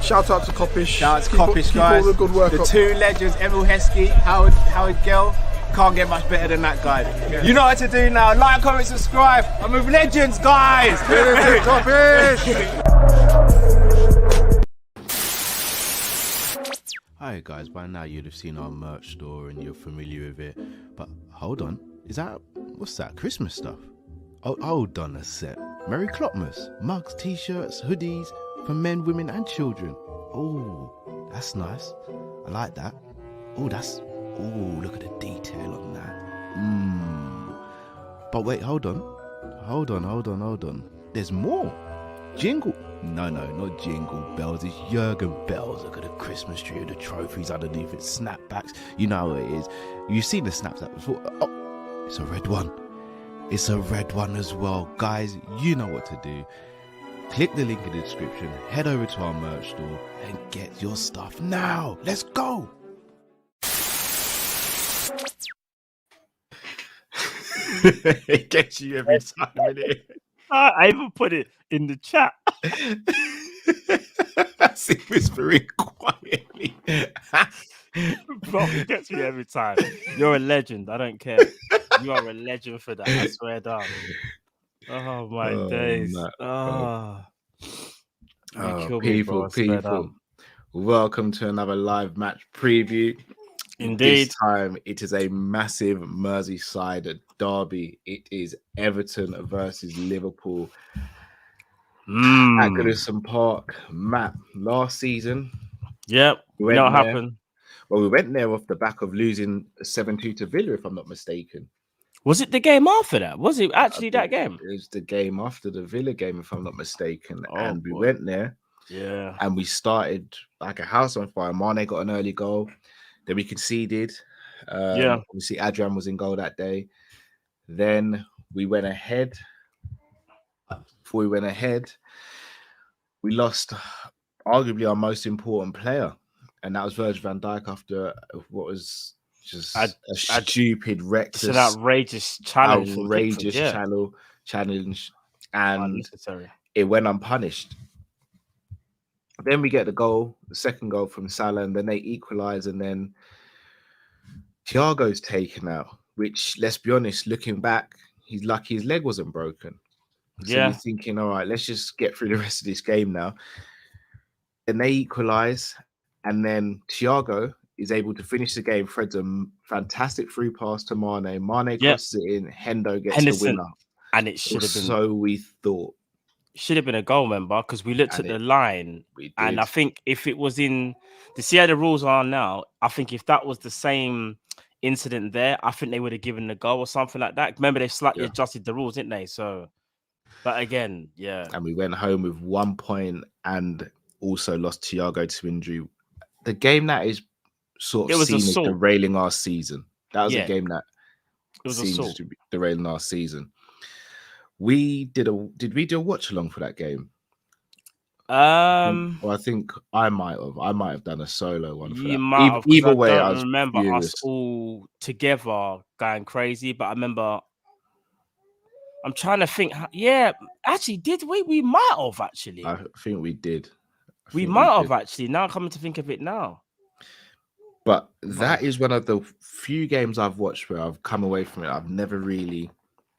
Shout out to Kopish. Shout out to Kopish, guys. Keep all the good work the up. two legends, Emil Heskey, Howard Gill. Can't get much better than that, guys. Yeah. You know what to do now. Like, comment, subscribe. I'm with legends, guys. Kopish. Hi guys, by now you'd have seen our merch store and you're familiar with it. But hold on, what's that, Christmas stuff? Oh, hold on a sec. Merry Clopmas, mugs, t-shirts, hoodies for men, women and children. Oh, that's nice. I like that. Oh, look at the detail on that. But wait, hold on. There's more. Jingle. No, not Jingle Bells. It's Jurgen Bells. Look at the Christmas tree with the trophies underneath it. Snapbacks. You know how it is. You've seen the snaps that before. Oh, it's a red one. It's a red one as well. Guys, you know what to do. Click the link in the description. Head over to our merch store and get your stuff now. Let's go. It gets you every time, innit? I even put it in the chat. I see whispering quietly. Bro, it gets me every time. You're a legend. I don't care. You are a legend for that. I swear down. Oh my days. People. Welcome to another live match preview. Indeed. This time it is a massive Merseyside derby. It is Everton versus Liverpool at Goodison Park. Matt, last season. Yep. We what happened? Well, we went there off the back of losing 7-2 to Villa, if I'm not mistaken. Was it the game after that? Was it actually that game? It was the game after the Villa game, if I'm not mistaken. And we boy. went there. Yeah. And we started like a house on fire. Mane got an early goal. Then we conceded. Obviously, Adrian was in goal that day. Then we went ahead. Before we went ahead, we lost arguably our most important player. And that was Virgil van Dijk after what was just a stupid, reckless, it's an outrageous challenge. Challenge. And it went unpunished. Then we get the second goal from Salah, and then they equalise, and then Thiago's taken out, which, let's be honest, looking back, he's lucky his leg wasn't broken. So you're thinking, all right, let's just get through the rest of this game now. And they equalise, and then Thiago is able to finish the game, threads a fantastic through pass to Mane. Mane crosses it in, Hendo gets the winner. And it should have been... So we thought. Should have been a goal, remember, because we looked at the line, and I think if it was in the see how the rules are now, I think if that was the same incident there, I think they would have given the goal or something like that. Remember, they slightly adjusted the rules, didn't they? So, but again, and we went home with 1 point and also lost Thiago to injury. The game that is sort of seen as derailing our season. That was a game that seems to be derailing our season. Did we do a watch along for that game? Well, I think I might have done a solo one for that. Either way, I remember furious. Us all together going crazy, but I remember I'm trying to think. Actually, did we? We might have actually. I think we did. We might have actually. Now coming to think of it now. But that is one of the few games I've watched where I've come away from it. I've never really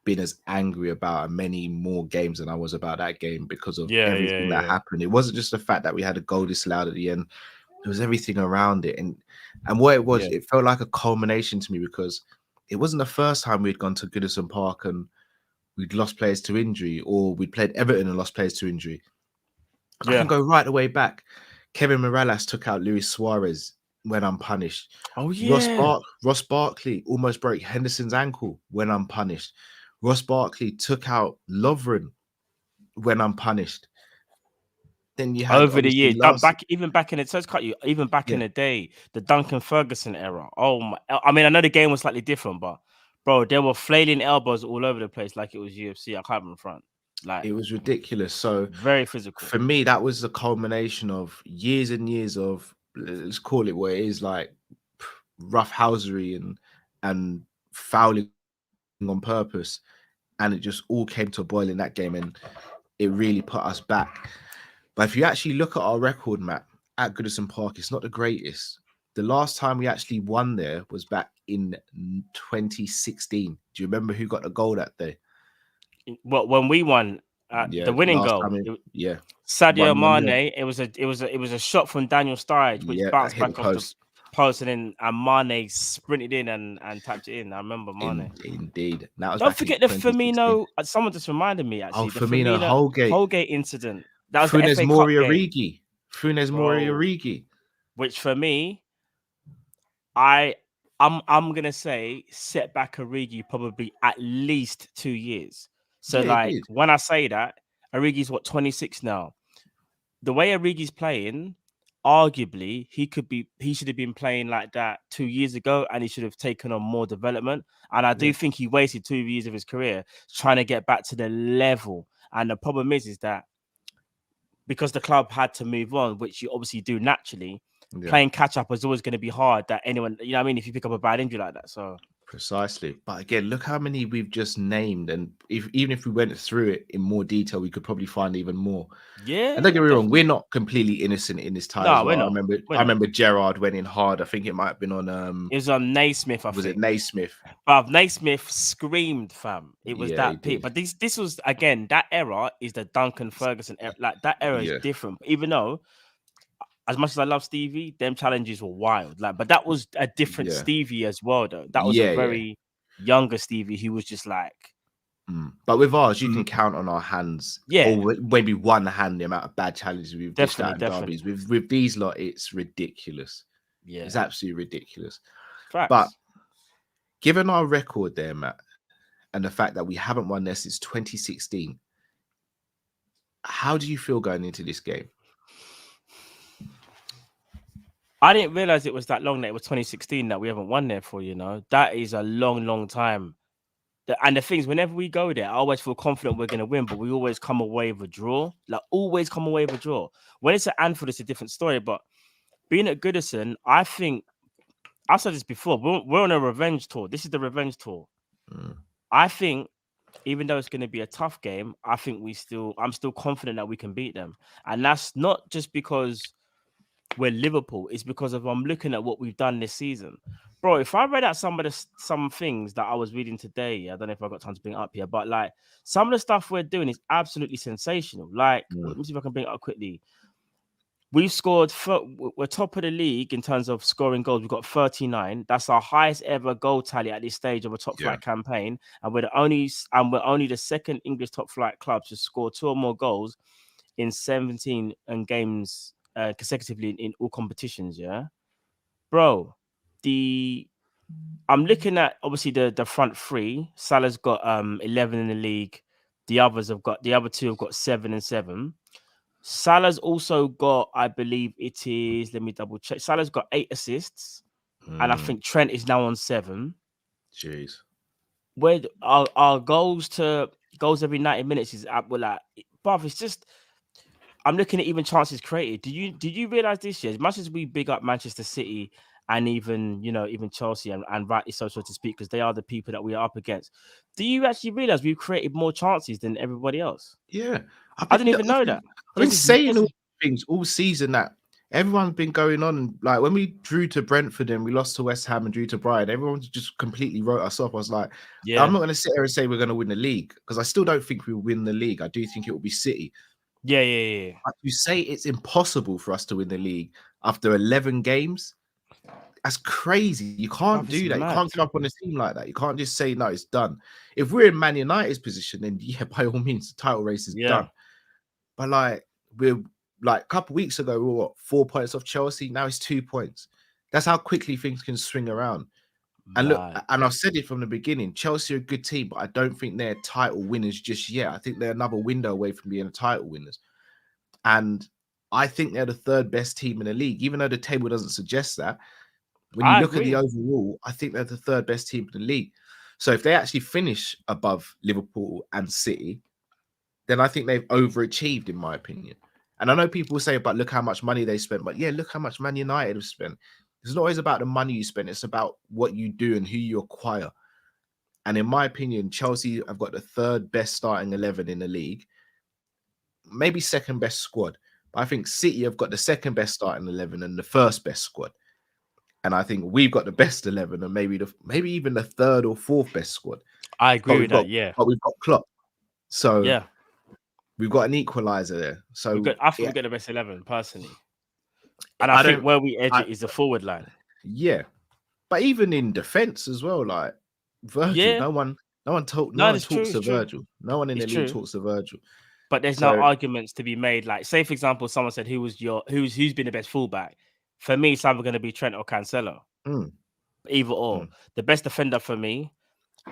been as angry about many more games than I was about that game because of everything that happened. It wasn't just the fact that we had a goal disallowed at the end. It was everything around it. And what it was, it felt like a culmination to me because it wasn't the first time we'd gone to Goodison Park and we'd lost players to injury, or we'd played Everton and lost players to injury. I can go right the way back. Kevin Morales took out Luis Suarez when unpunished. Oh, yeah. Ross Barkley almost broke Henderson's ankle when unpunished. Ross Barkley took out Lovren when unpunished. Then you had over the years, back in the day, the Duncan Ferguson era. Oh my! I mean, I know the game was slightly different, but bro, there were flailing elbows all over the place, like it was UFC. I can't remember front. Like it was ridiculous. So very physical. For me, that was the culmination of years and years of, let's call it what it is, like roughhousery and fouling on purpose, and it just all came to a boil in that game, and it really put us back. But if you actually look at our record, Matt, at Goodison Park, it's not the greatest. The last time we actually won there was back in 2016. Do you remember who got the goal that day? What, when we won the winning goal? Sadio Mane. It was a shot from Daniel Sturridge, which bounced back off the post, and Mane sprinted in and tapped it in. I remember Mane. Indeed. Now don't forget the Firmino. Someone just reminded me actually. The Firmino Holgate incident. That was Funes the FA Mori Cup game. Origi. Funes Mori Origi. Which for me, I'm gonna say set back Origi probably at least 2 years. So when I say that, Origi's 26 now. The way Origi's playing, arguably he should have been playing like that 2 years ago, and he should have taken on more development. And I do think he wasted 2 years of his career trying to get back to the level. And the problem is that because the club had to move on, which you obviously do naturally, playing catch up is always going to be hard. That anyone, you know what I mean, if you pick up a bad injury like that. So precisely. But again, look how many we've just named, and even if we went through it in more detail, we could probably find even more. Yeah. And don't get me wrong, we're not completely innocent in this time. No, we're not. I remember Gerrard went in hard. I think it might have been on it was on Naismith. Was it Naismith? But Naismith screamed, fam. It was that peak. But this was again, that era is the Duncan Ferguson era. Like that era is different. Even though, as much as I love Stevie, them challenges were wild. Like, but that was a different Stevie as well, though. That was a very younger Stevie who was just like. But with ours, you can count on our hands. Or maybe one hand the amount of bad challenges we've dished out in derbies. With these lot, it's ridiculous. Yeah, it's absolutely ridiculous. Facts. But given our record there, Matt, and the fact that we haven't won there since 2016, how do you feel going into this game? I didn't realize it was that long that it was 2016 that we haven't won there for, that is a long, long time. And the things, whenever we go there, I always feel confident we're going to win, but we always come away with a draw. Like, always come away with a draw. When it's at Anfield, it's a different story. But being at Goodison, I think, I've said this before, we're on a revenge tour. This is the revenge tour. I think, even though it's going to be a tough game, I think I'm still confident that we can beat them. And that's not just because we're Liverpool, it's because I'm looking at what we've done this season. Bro, if I read out some things that I was reading today, I don't know if I've got time to bring it up here, but like some of the stuff we're doing is absolutely sensational. Like, let me see if I can bring it up quickly. We've scored, we're top of the league in terms of scoring goals. We've got 39. That's our highest ever goal tally at this stage of a top flight campaign. And we're only the second English top flight club to score 2 or more goals in 17 games consecutively in all competitions. Yeah, bro. I'm looking at obviously the front three. Salah's got 11 in the league. The other two have got 7 and 7. Salah's also got, I believe it is, let me double check. Salah's got 8 assists, and I think Trent is now on 7. Jeez. Where our goals every 90 minutes is up. Well, like, bruv, it's just, I'm looking at even chances created. Did you realize this year, as much as we big up Manchester City and even Chelsea and rightly so to speak, because they are the people that we are up against, do you actually realize we've created more chances than everybody else? Yeah. I didn't even know that. I've been saying all things all season that everyone's been going on. Like when we drew to Brentford and we lost to West Ham and drew to Brighton, everyone just completely wrote us off. I was like, I'm not going to sit here and say we're going to win the league, because I still don't think we'll win the league. I do think it will be City. Yeah. But you say it's impossible for us to win the league after 11 games. That's crazy. You can't do that. You can't give up on a team like that. You can't just say, no, it's done. If we're in Man United's position, then by all means, the title race is done. But like, we're like a couple of weeks ago, we were 4 points off Chelsea. Now it's 2 points. That's how quickly things can swing around. And look, and I've said it from the beginning, Chelsea are a good team, but I don't think they're title winners just yet. I think they're another window away from being a title winners. And I think they're the 3rd best team in the league, even though the table doesn't suggest that. When you look at the overall, I think they're the 3rd best team in the league. So if they actually finish above Liverpool and City, then I think they've overachieved, in my opinion. And I know people will say, but look how much money they spent. But yeah, look how much Man United have spent. It's not always about the money you spend. It's about what you do and who you acquire. And in my opinion, Chelsea have got the 3rd best starting 11 in the league. Maybe 2nd best squad. I think City have got the second best starting 11 and the first best squad. And I think we've got the best 11 and maybe even the third or fourth best squad. I agree with that. Yeah, but we've got Klopp, so yeah, we've got an equalizer there. So I think we got the best 11 personally, and I think where we edge it is the forward line. Yeah, but even in defense as well, like Virgil, no one talks to Virgil. No one in the league talks to Virgil. But there's no arguments to be made. Like, say for example, someone said who's been the best fullback. For me, it's either going to be Trent or Cancelo. Either or. The best defender for me,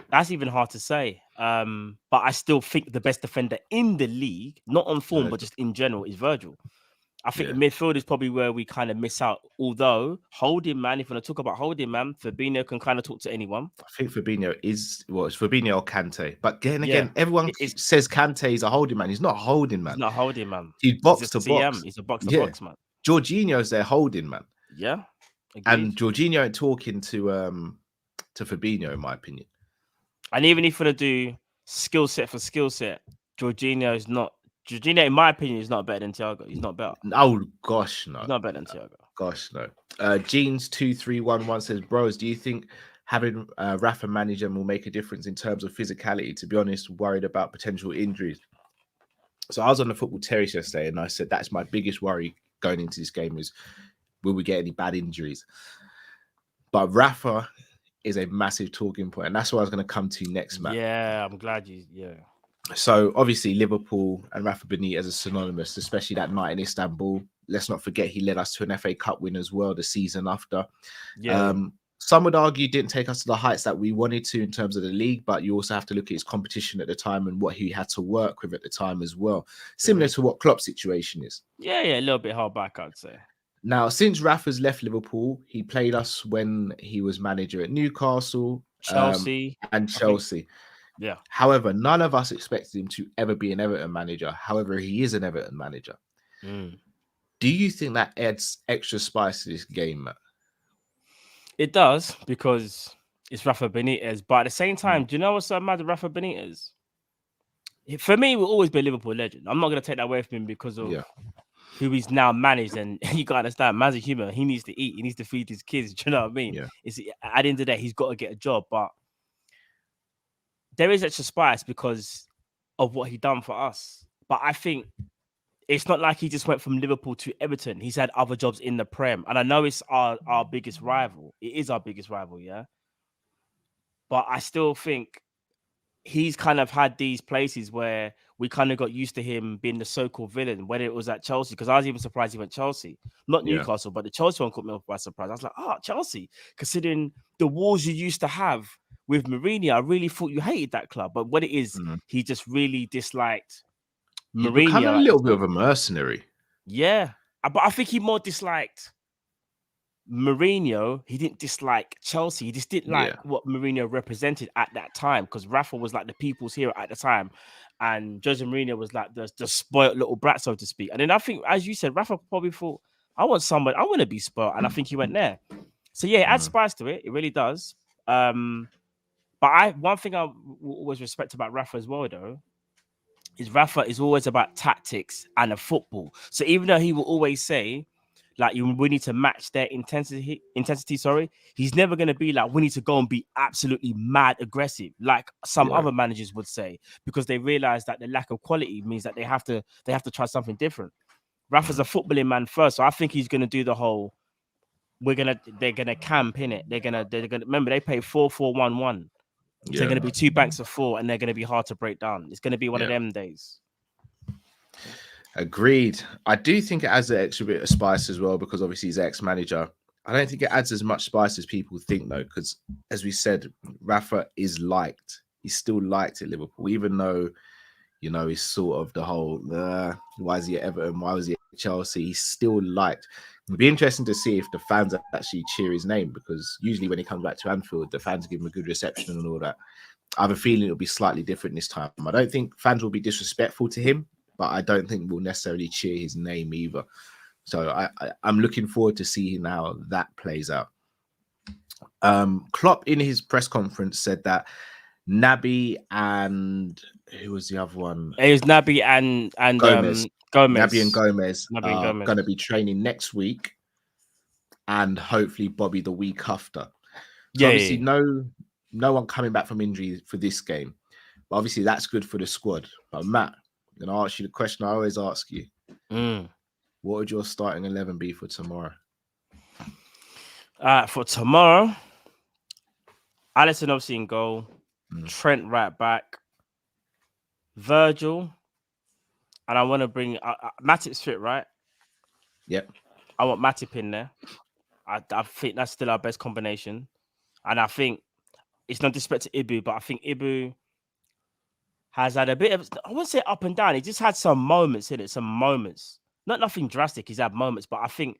that's even hard to say. But I still think the best defender in the league, not on form, but just in general, is Virgil. I think midfield is probably where we kind of miss out. Although holding man, if you want to talk about holding man, Fabinho can kind of talk to anyone. I think Fabinho it's Fabinho or Kante. But again, everyone says Kante is a holding man. He's not a holding man. He's not a holding man. He's box to box. He's a box to box man. Jorginho's their holding man. Yeah. Agreed. And Jorginho ain't talking to Fabinho, in my opinion. And even if you want to do skill set for skill set, Jorginho, in my opinion, is not better than Thiago. He's not better. Oh gosh, no. He's not better than Thiago. Gosh, no. Jeans2311 says, bros, do you think having Rafa manage them will make a difference in terms of physicality? To be honest, worried about potential injuries. So I was on the football terrace yesterday and I said that's my biggest worry going into this game is will we get any bad injuries? But Rafa is a massive talking point, and that's what I was going to come to next, man. Yeah, I'm glad So obviously Liverpool and Rafa Benitez are synonymous, especially that night in Istanbul. Let's not forget he led us to an FA Cup win as well the season after. Yeah. Some would argue didn't take us to the heights that we wanted to in terms of the league, but you also have to look at his competition at the time and what he had to work with at the time as well. Similar to what Klopp's situation is. Yeah, a little bit hard back, I'd say. Now, since Rafa's left Liverpool, he played us when he was manager at Newcastle, Chelsea. Yeah. However, none of us expected him to ever be an Everton manager. However, he is an Everton manager. Do you think that adds extra spice to this game, Matt? It does, because it's Rafa Benitez. But at the same time, do you know what's so mad with Rafa Benitez? For me, he will always be a Liverpool legend. I'm not going to take that away from him because of who he's now managed. And you got to understand, man's a human. He needs to eat. He needs to feed his kids. Do you know what I mean? Yeah. It's, at the end of the day, he's got to get a job. But there is extra spice because of what he done for us. But I think it's not like he just went from Liverpool to Everton. He's had other jobs in the Prem. And I know it's our biggest rival. It is our biggest rival, yeah? But I still think he's kind of had these places where we kind of got used to him being the so-called villain, whether it was at Chelsea, because I was even surprised he went Chelsea. Not Newcastle, but the Chelsea one caught me by surprise. I was like, Chelsea, considering the wars you used to have with Mourinho, I really thought you hated that club. But what it is, he just really disliked Mourinho. He's become a little bit of a mercenary. Yeah, but I think he more disliked Mourinho. He didn't dislike Chelsea. He just didn't like what Mourinho represented at that time, because Rafa was like the people's hero at the time, and Jose Mourinho was like the spoiled little brat, so to speak. And then I think, as you said, Rafa probably thought, I want to be spoiled, and I think he went there. So yeah, it adds spice to it. It really does. But one thing I always respect about Rafa as well, though, is Rafa is always about tactics and a football. So even though he will always say, like, we need to match their intensity, he's never going to be like, we need to go and be absolutely mad aggressive, like some other managers would say, because they realize that the lack of quality means that they have to try something different. Rafa's a footballing man first, so I think he's going to do the whole, they're gonna camp in it. They're gonna remember they pay 4-4-1-1. So they're going to be 2 banks of 4, and they're going to be hard to break down. It's going to be one of them days. Agreed. I do think it adds an extra bit of spice as well, because obviously he's ex-manager. I don't think it adds as much spice as people think, though, because as we said, Rafa is liked. He's still liked at Liverpool, even though, you know, he's sort of the whole, why is he at Everton? Why was he at Chelsea? He's still liked. It'd be interesting to see if the fans actually cheer his name, because usually when he comes back to Anfield, the fans give him a good reception and all that. I have a feeling it'll be slightly different this time. I don't think fans will be disrespectful to him, but I don't think we'll necessarily cheer his name either. So I'm looking forward to seeing how that plays out. Klopp in his press conference said that Naby and who was the other one? It was Naby and Gomez. Gomez. Naby and Gomez Naby and are Gomez. going to be training next week, and hopefully Bobby the week after. So obviously no one coming back from injury for this game. But obviously that's good for the squad. But Matt, I'm going to ask you the question I always ask you. What would your starting 11 be for tomorrow? For tomorrow, Alisson obviously in goal, Trent right back, Virgil, and I want to bring Matip's fit, right? Yep. I want Matip in there. I think that's still our best combination. And I think it's not disrespect to Ibu, but I think Ibu has had a bit of, I wouldn't say up and down. He just had some moments in it, some moments. Not nothing drastic. He's had moments, but I think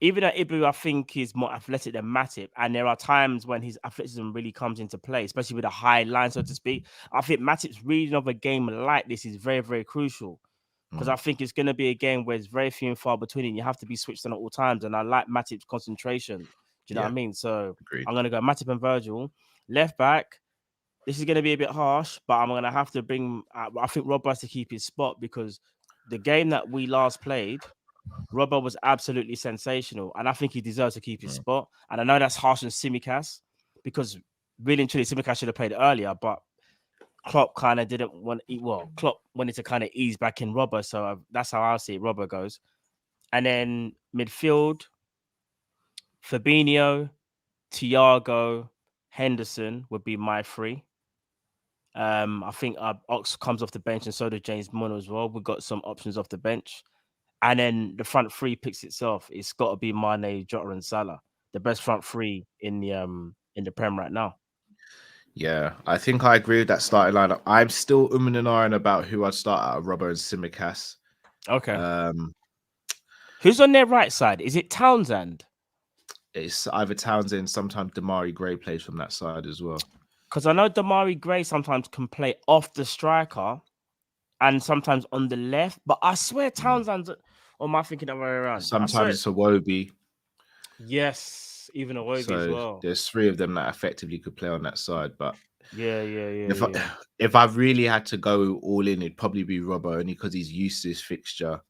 even at Ibu, I think he's more athletic than Matip. And there are times when his athleticism really comes into play, especially with a high line, so to speak. I think Matip's reading of a game like this is very, very crucial. Because I think it's going to be a game where it's very few and far between, and you have to be switched on at all times. And I like Matip's concentration. Do you know what I mean? So agreed. I'm going to go Matip and Virgil. Left back, this is going to be a bit harsh, but I'm going to have to bring, I think Robbo has to keep his spot, because the game that we last played, Robbo was absolutely sensational, and I think he deserves to keep his spot. And I know that's harsh on Tsimikas, because really and truly, Tsimikas should have played earlier, but Klopp kind of didn't want to eat. Well, Klopp wanted to kind of ease back in Robbo, so that's how I see it. Robbo goes, and then midfield, Fabinho, Thiago, Henderson would be my three. I think Ox comes off the bench, and so does James Milner as well. We've got some options off the bench. And then the front three picks itself. It's got to be Mane, Jota, and Salah, the best front three in the Prem right now. Yeah, I think I agree with that starting lineup. I'm still umming and ahhing about who I'd start out of Robbo and Tsimikas. Okay. Who's on their right side? Is it Townsend? It's either Townsend, sometimes Damari Gray plays from that side as well. Because I know Damari Gray sometimes can play off the striker and sometimes on the left, but I swear Townsend's, or am I thinking the other way around? Sometimes it's Iwobi. Yes, even Iwobi as well. There's three of them that effectively could play on that side, but if I really had to go all in, it'd probably be Robbo, only because he's used to this fixture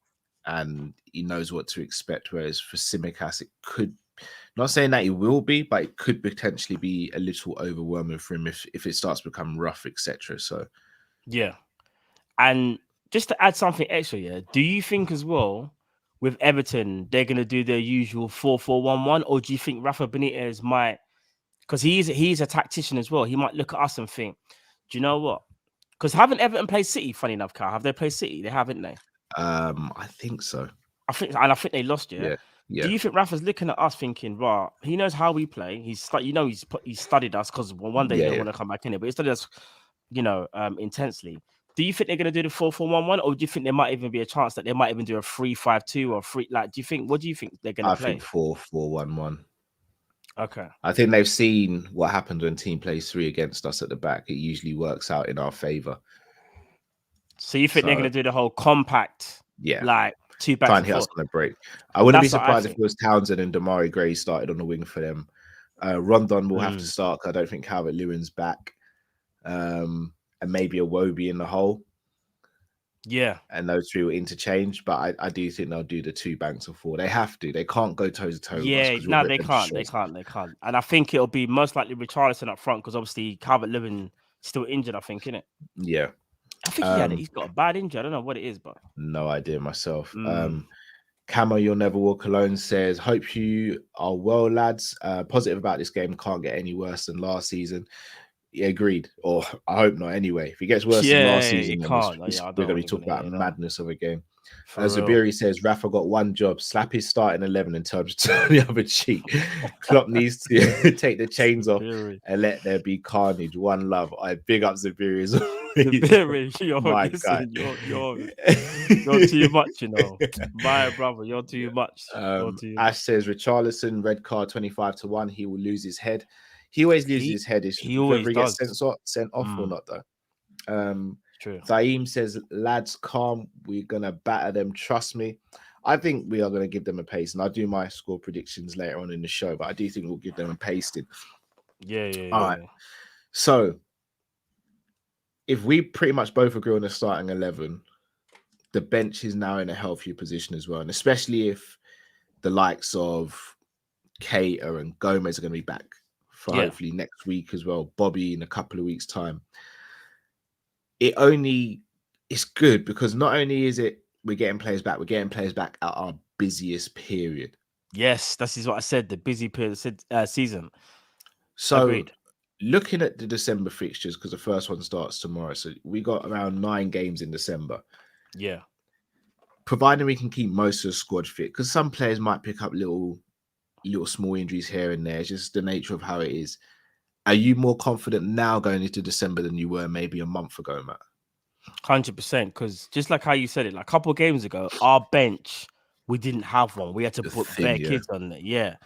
and he knows what to expect. Whereas for Tsimikas, it could, not saying that he will be, but it could potentially be a little overwhelming for him if it starts to become rough, etc. So yeah. And just to add something extra, do you think as well with Everton they're going to do their usual 4-4-1-1, or do you think Rafa Benitez might, because he's a tactician as well, he might look at us and think, do you know what? Because haven't Everton played City? Funny enough, Carl, have they played City? They haven't they? I think so. I think they lost. Yeah. Do you think Rafa's looking at us thinking, right? He knows how we play. He's studied us, because one day he'll want to come back in it, but he studied us, intensely. Do you think they're going to do the 4-4-1-1, or do you think there might even be a chance that they might even do a 3-5-2 or 3? Like, what do you think they're going to play? I think 4-4-1-1. Okay. I think they've seen what happened when team plays three against us at the back. It usually works out in our favor. So you think they're going to do the whole compact? Yeah. Like two backs. Try and hit us on a break. I wouldn't be surprised if it was Townsend and Damari Gray started on the wing for them. Rondon will have to start. I don't think Calvert-Lewin's back. And maybe Iwobi in the hole. Yeah. And those three will interchange. But I do think they'll do the two banks of four. They have to. They can't go toe to toe. Yeah, no, they can't. They can't. And I think it'll be most likely Richarlison up front, because obviously Calvert-Lewin still injured, I think, isn't it? Yeah. I think he's got a bad injury. I don't know what it is, but no idea myself. Camo, You'll Never Walk Alone says, hope you are well, lads. Positive about this game. Can't get any worse than last season. Yeah, agreed. Or I hope not anyway. If it gets worse than last season, we're going to be talking about a madness of a game. Zabiri says, Rafa got one job, slap his starting 11 and tell him to turn the other cheek. Klopp needs to take the chains off and let there be carnage. One love. I big up Zabiri as well. You're too much, you know. My brother, you're too much. Ash says, Richarlison, red card 25-1. He will lose his head. He always loses his head. He always gets sent off or not, though. True. Zaim says, lads, calm. We're going to batter them. Trust me. I think we are going to give them a pace. And I'll do my score predictions later on in the show, but I do think we'll give them a pasting. Yeah. All right. So, if we pretty much both agree on the starting 11, the bench is now in a healthier position as well. And especially if the likes of Keita and Gomez are going to be back for hopefully next week as well. Bobby in a couple of weeks' time. It's good because not only is it we're getting players back at our busiest period. Yes, this is what I said, the busy period season. So agreed. Looking at the December fixtures, because the first one starts tomorrow. So we got around 9 games in December. Yeah. Providing we can keep most of the squad fit, because some players might pick up little small injuries here and there. It's just the nature of how it is. Are you more confident now going into December than you were maybe a month ago, Matt? 100%, because just like how you said it, like a couple of games ago, our bench, we didn't have one. We had to put bare kids on it. Yeah.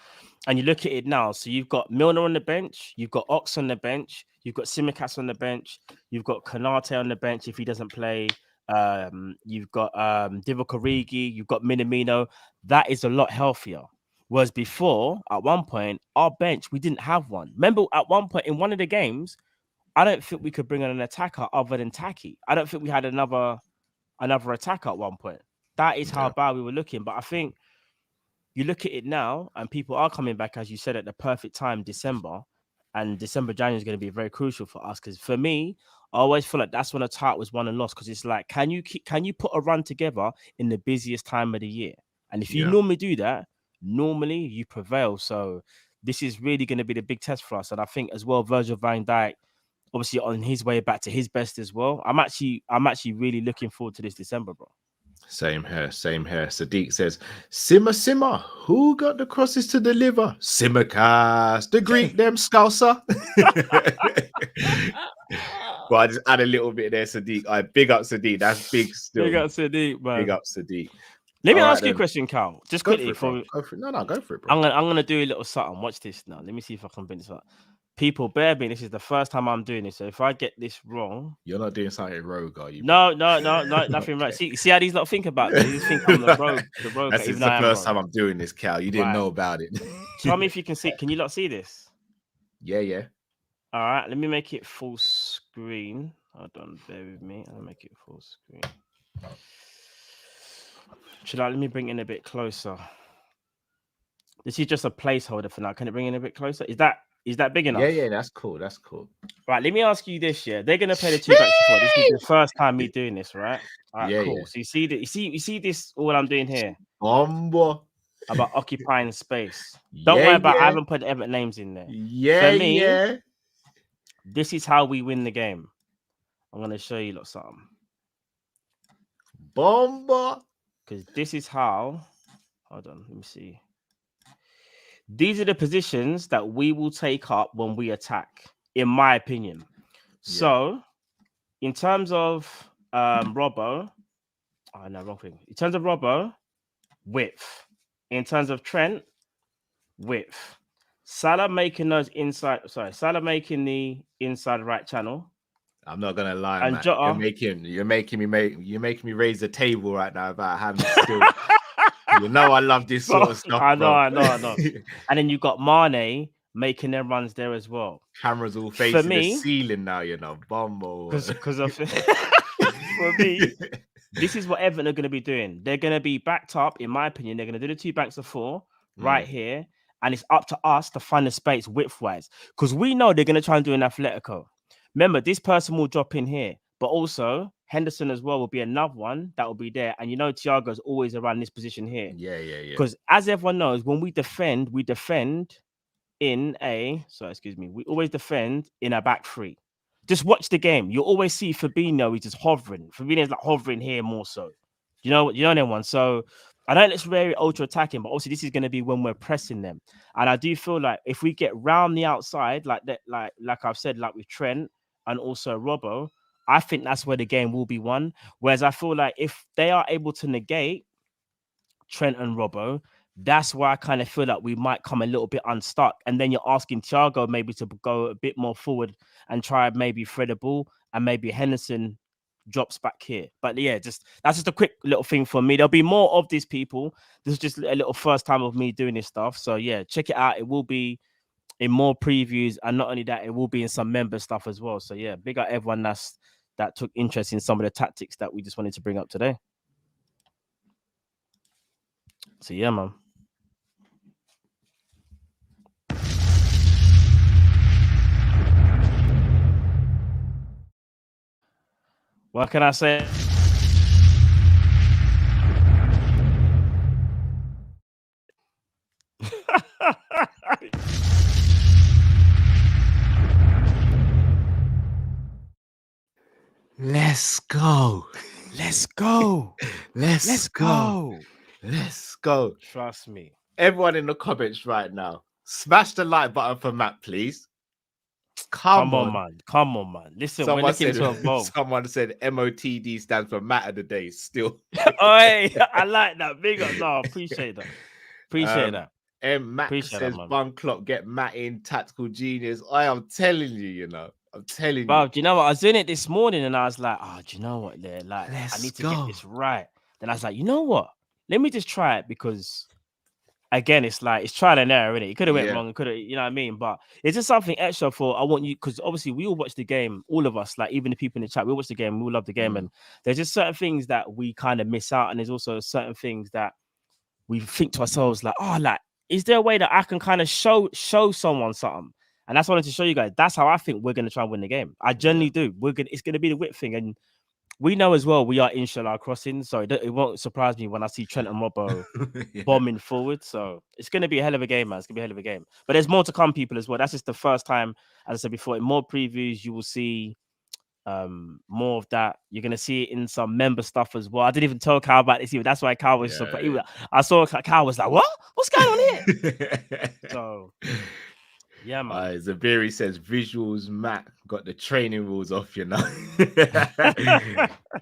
And you look at it now. So you've got Milner on the bench, you've got Ox on the bench, you've got Tsimikas on the bench, you've got Konate on the bench if he doesn't play. You've got Divock Origi, you've got Minamino. That is a lot healthier. Whereas before, at one point, our bench, we didn't have one. Remember, at one point in one of the games, I don't think we could bring on an attacker other than Taki. I don't think we had another attacker at one point. That is how bad we were looking. But I think you look at it now, and people are coming back, as you said, at the perfect time, December. And January is going to be very crucial for us. Because for me, I always feel like that's when a title was won and lost. Because it's like, can you put a run together in the busiest time of the year? And if you normally do that, normally you prevail. So this is really going to be the big test for us. And I think as well, Virgil van Dijk, obviously on his way back to his best as well. I'm actually really looking forward to this December, bro. Same here. Sadiq says, Simmer, who got the crosses to deliver? Simmercast, the Greek, them Scouser. Well, I just add a little bit there, Sadiq. I big up Sadiq. That's big still. Big up Sadiq, man. Big up Sadiq. Let me ask you a question, Cal. Just go quickly. For it, No, go for it, bro. I'm gonna do a little something. Watch this now. Let me see if I can bring this up. People, bear me. This is the first time I'm doing this. So if I get this wrong, you're not doing something rogue, are you? No, nothing right. See how these lot think about me. They think I'm the rogue. That's the first time I'm doing this, Cal. You didn't know about it. Tell me if you can see. Can you lot see this? Yeah. All right. Let me make it full screen. Hold on, bear with me. I'll make it full screen. Let me bring it in a bit closer. This is just a placeholder for now. Can it bring in a bit closer? Is that big enough? Yeah, that's cool. Right, let me ask you this, yeah. They're gonna play the 2 backs before. This is the first time me doing this, right? All right, cool. Yeah. So you see this, all I'm doing here? About occupying space. Don't worry about I haven't put Everton names in there. For me, this is how we win the game. I'm gonna show you something. Bomba. Because this is how. Hold on, let me see. These are the positions that we will take up when we attack, in my opinion. Yeah. So, in terms of Robbo, wrong thing. In terms of Robbo, width. In terms of Trent, width. Salah making the inside right channel. I'm not gonna lie, and Jota, you're making me raise the table right now about having skill. You know I love this sort of stuff. I know. And then you got Mane making their runs there as well. Cameras all facing the ceiling now, Bombo. Because of for me, this is what Everton are going to be doing. They're going to be backed up, in my opinion. They're going to do the 2 banks of 4 right here, and it's up to us to find the space width-wise, because we know they're going to try and do an Atletico. Remember, this person will drop in here, but also Henderson as well will be another one that will be there. And Thiago's always around this position here. Yeah. Because as everyone knows, when we defend in we always defend in a back 3. Just watch the game. You'll always see Fabinho, he's just hovering. Fabinho's like hovering here more so. You know that one. So I know it's very ultra attacking, but also this is going to be when we're pressing them. And I do feel like if we get round the outside, like that, like I've said, like with Trent and also Robbo, I think that's where the game will be won. Whereas I feel like if they are able to negate Trent and Robbo, that's why I kind of feel like we might come a little bit unstuck. And then you're asking Thiago maybe to go a bit more forward and try maybe thread a ball, and maybe Henderson drops back here. But yeah, that's just a quick little thing for me. There'll be more of these people. This is just a little first time of me doing this stuff. So yeah, check it out. It will be in more previews, and not only that, it will be in some member stuff as well. So yeah, big up everyone that took interest in some of the tactics that we just wanted to bring up today. So yeah, man. What can I say? Let's go. Let's go. Let's go. Let's go. Trust me. Everyone in the comments right now, smash the like button for Matt, please. Come on, man. Come on, man. Listen, we're looking to evolve. Someone said MOTD stands for Matt of the Day still. I like that. Big up. No, appreciate that. Appreciate that. And Matt says, Bum Clock, get Matt in, tactical genius. I am telling you, I'm telling you. Bro, do you know what? I was doing it this morning and I was like, oh, do you know what? Like, I need to get this right. Then I was like, you know what? Let me just try it because, again, it's like, it's trial and error, innit? It could have went wrong. It could have, you know what I mean? But it's just something extra for, I want you, because obviously we all watch the game, all of us, like even the people in the chat, we watch the game, we all love the game. And there's just certain things that we kind of miss out. And there's also certain things that we think to ourselves like, oh, like, is there a way that I can kind of show someone something? And that's what I wanted to show you guys. That's how I think we're going to try and win the game. I genuinely do. It's going to be the whip thing. And we know as well, we are Inshallah crossing. So it won't surprise me when I see Trent and Robbo bombing forward. So it's going to be a hell of a game, man. It's going to be a hell of a game. But there's more to come, people, as well. That's just the first time, as I said before, in more previews, you will see more of that. You're going to see it in some member stuff as well. I didn't even tell Kyle about this either. That's why Kyle was surprised. I saw Kyle was like, what? What's going on here? So... yeah, man. Zabiri says visuals. Matt got the training rules off,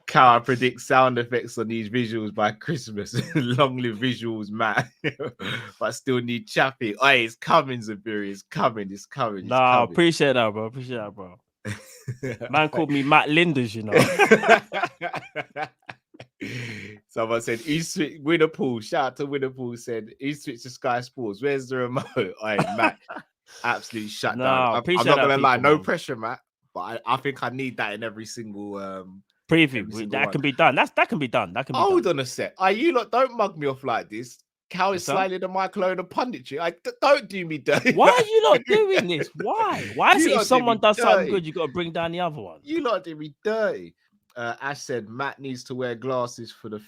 Cow predicts sound effects on these visuals by Christmas. Long live visuals, Matt. But I still need Chappie. It's coming, Zabiri. It's coming. It's coming. I appreciate that, bro. Man called me Matt Linders, Someone said East Winnerpool. Shout out to Winnerpool. Said East Switch to Sky Sports. Where's the remote? Matt. Absolute shutdown. I'm not gonna lie, no pressure, Matt. But I think I need that in every single preview. That can be done. That can be done. Hold on a sec. You lot don't mug me off like this. Cow is slightly the Michael Owen punditry. Don't do me dirty. Why are you not doing this? Why? Why is it if someone does something good, you got to bring down the other one? You lot do me dirty. Ash said Matt needs to wear glasses for the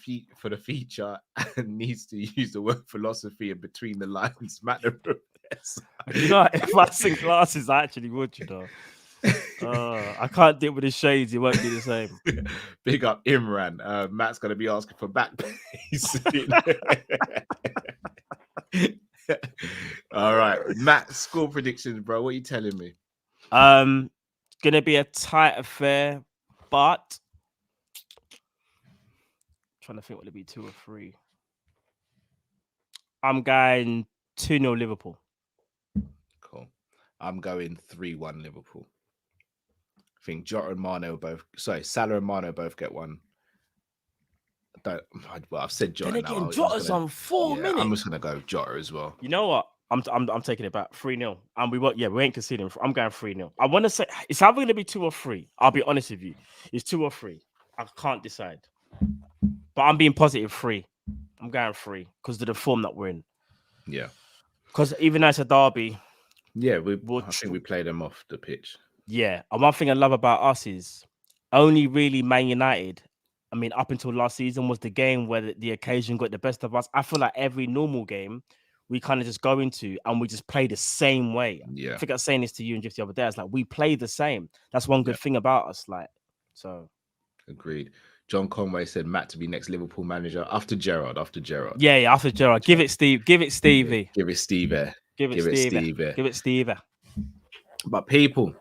feature and needs to use the word philosophy in between the lines. Matt the professor. If I sing glasses, I actually would, I can't deal with the shades. It won't be the same. Big up Imran. Matt's going to be asking for back pace. All right. Matt, score predictions, bro. What are you telling me? It's going to be a tight affair, but trying to think what it'll be 2 or 3. I'm going 2-0 Liverpool. Cool. I'm going 3-1 Liverpool. I think Jota and Mane will both. Sorry, Salah and Mane both get one. I've said Jota now. Again, Jota's on 4 minutes. I'm just gonna go Jota as well. You know what? I'm taking it back. 3-0. And we ain't conceding. I'm going 3-0. I want to say it's either going to be 2 or 3. I'll be honest with you. It's 2 or 3. I can't decide. But I'm being positive 3. I'm going 3 because of the form that we're in. Yeah. Because even though it's a derby. Yeah, I think we play them off the pitch. Yeah. And one thing I love about us is only really Man United, I mean, up until last season was the game where the occasion got the best of us. I feel like every normal game we kind of just go into and we just play the same way. Yeah. I think I was saying this to you and Jeff the other day. It's like we play the same. That's one good thing about us. So. Agreed. John Conway said Matt to be next Liverpool manager after Gerrard. Yeah, after Gerrard. Give it Steve. Give it Stevie. Give it Stevie. Give it Stevie. But people,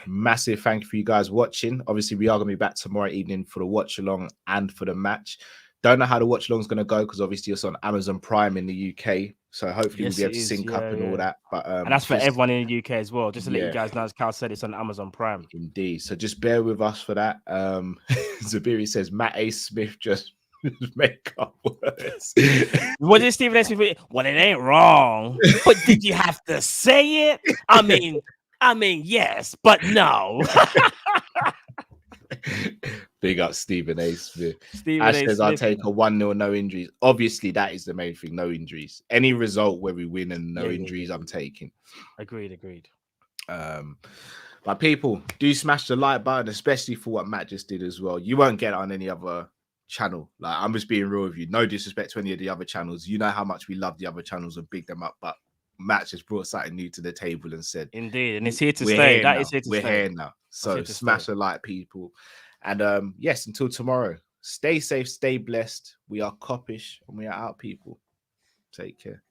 massive thank you for you guys watching. Obviously, we are going to be back tomorrow evening for the watch along and for the match. Don't know how the watch along is going to go because obviously it's on Amazon Prime in the UK. So hopefully we'll be able to sync up and all that. But and that's for everyone in the UK as well. Just to let you guys know, as Carl said, it's on Amazon Prime. Indeed. So just bear with us for that. Zabiri says Matt A. Smith just make up words. What did Stephen A. Smith? Well, it ain't wrong, but did you have to say it? I mean, yes, but no. Big up Stephen A. Smith. Stephen Ash says, I'll take a 1-0, no injuries. Obviously, that is the main thing, no injuries. Any result where we win and no injuries, I'm taking. Agreed. But people, do smash the like button, especially for what Matt just did as well. You won't get it on any other channel. Like, I'm just being real with you. No disrespect to any of the other channels. You know how much we love the other channels and big them up, but Matt just brought something new to the table and said, indeed, and it's here to stay. That is here to stay. We're here now. So smash a like, people. And yes, until tomorrow, stay safe, stay blessed. We are Kopish and we are out, people. Take care.